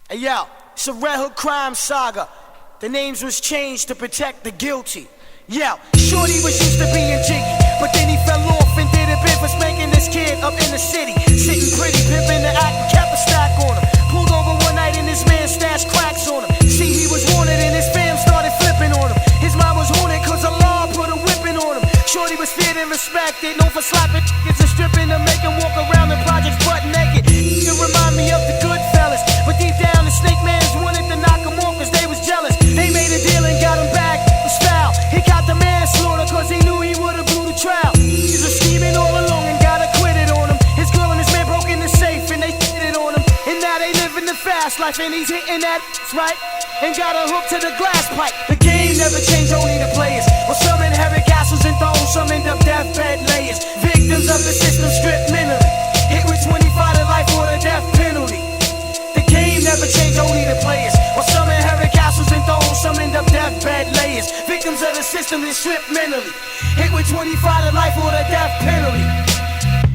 Hey yo, it's a Red Hood crime saga. The names was changed to protect the guilty. Yo, Shorty was used to being jiggy, but then he fell off and did a bit for spanking this kid up in the city. Sitting pretty, pimping the act, kept a stack on him. Pulled over one night and his man stashed cracks on him. See, he was wanted and his fam started flipping on him. His mom was haunted cause the law put a whipping on him. Shorty was feared and respected, known for slapping niggas and stripping to make him walk around in projects butt naked. You remind me of the good fellas, but deep down the snake mans wanted to knock him off cause they was jealous. They made a deal and got him back with style. He got the manslaughter cause he knew he would've blew the trial. He's a scheming all along and got acquitted on him. His girl and his man broke in the safe and they shitted on him. And now they living the fast life and he's hitting that right. And got a hook to the glass pipe. The game never changed, only the players. Well, some inherit castles and thrones, some end up deathbed layers. Victims of the system stripped mentally, hit with 25 to life or the death penalty. The game never changed, only the players. Well, some inherit castles and thrones, some end up deathbed layers. Victims of the system is stripped mentally, hit with 25 to life or the death penalty.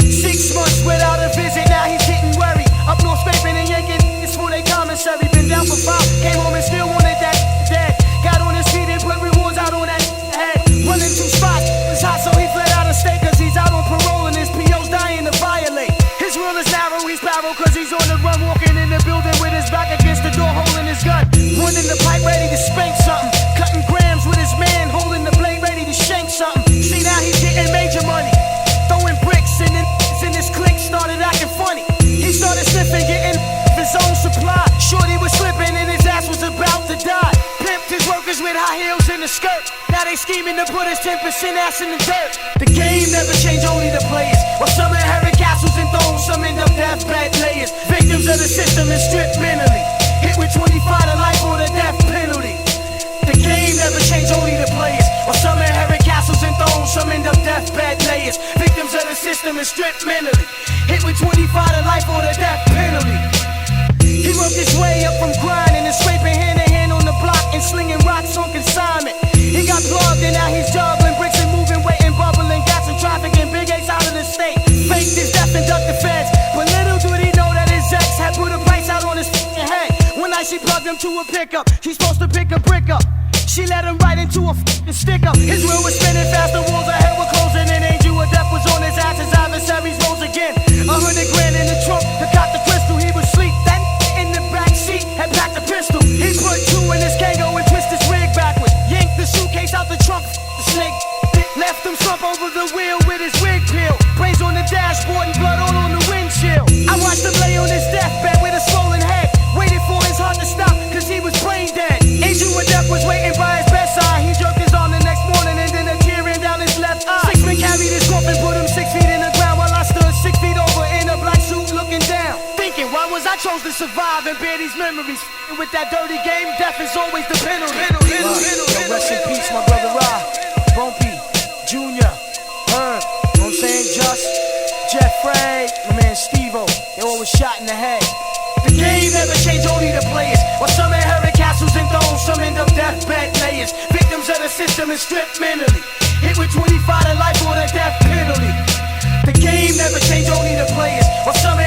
6 months without a visit, now he's getting worried. Up north scraping and yanking it's for their commissary. Been down for 5, came home and still wanted that dead. Got on his feet and put rewards out on that head. Running 2 spots, it's hot so he fled out of state cause he's out on parole and his PO's dying to violate. His rule is narrow, he's barrel cause he's on the run, walking in the building with his back against the door holding his gun. One in the pipe ready to spank something, cutting grams with his man holding the blade ready to shank something. See now he's getting major money, throwing bricks and then in his clique started acting funny. He started sniffing, getting his own supply. Shorty was slipping and his ass was about to die. Pimped his workers with high heels in the skirt. Now they scheming to put his 10% ass in the dirt. The game never changed, only the players. While some inherit castles and thrones, some end up deathbed layers. Victims of the system is stripped mentally, hit with 25 to life or the death penalty. The game never changed, only the players. While some inherit castles and thrones, some end up deathbed layers. Victims of the system is stripped mentally, hit with 25 to life or the death penalty. He worked his way up from grinding and scraping hand to hand on the block and slinging rocks on consignment. He got plugged and now he's juggling bricks and moving weight and bubbling gas and traffic and big A's out of the state. Faked his death and ducked the feds, but little did he know that his ex had put a price out on his f***ing head. One night she plugged him to a pickup, she's supposed to pick a brick up. She let him right into a f***ing stick up. His wheel was spinning fast, the walls ahead were closing, and angel of death was on his ass. His adversaries rose again. 100 grand in the trunk to cop the crystal. He was asleep. That in the back seat had packed a pistol. He put 2 in his Kango and twist his wig backwards. Yanked the suitcase out the trunk. The snake left him slump over the wheel with his wig peeled. Brains on the dashboard and blood all on the windshield. I watched him lay on his deathbed with a swollen head. Waited for his heart to stop cause he was brain dead. Angel of death was waiting by his bedside. He jerked his arm the next morning and then a tear ran down his left eye. 6 men carried his coffin, put him 6 feet in the ground while I stood 6 feet over in a black suit looking down. Thinking, why was I chose to survive and bear these memories? With that dirty game, death is always the penalty. Rest in peace, my brother Ra, Bumpy, Junior, Herb, you know what I'm saying, Just, Jeffrey, my man Steve-O, they all was shot in the head. The game never changed, only the players. While some inherit castles and thrones, some end up deathbed layers. Victims of the system is stripped mentally, hit with 25 to life or the death penalty. The game never changed, only the players. While some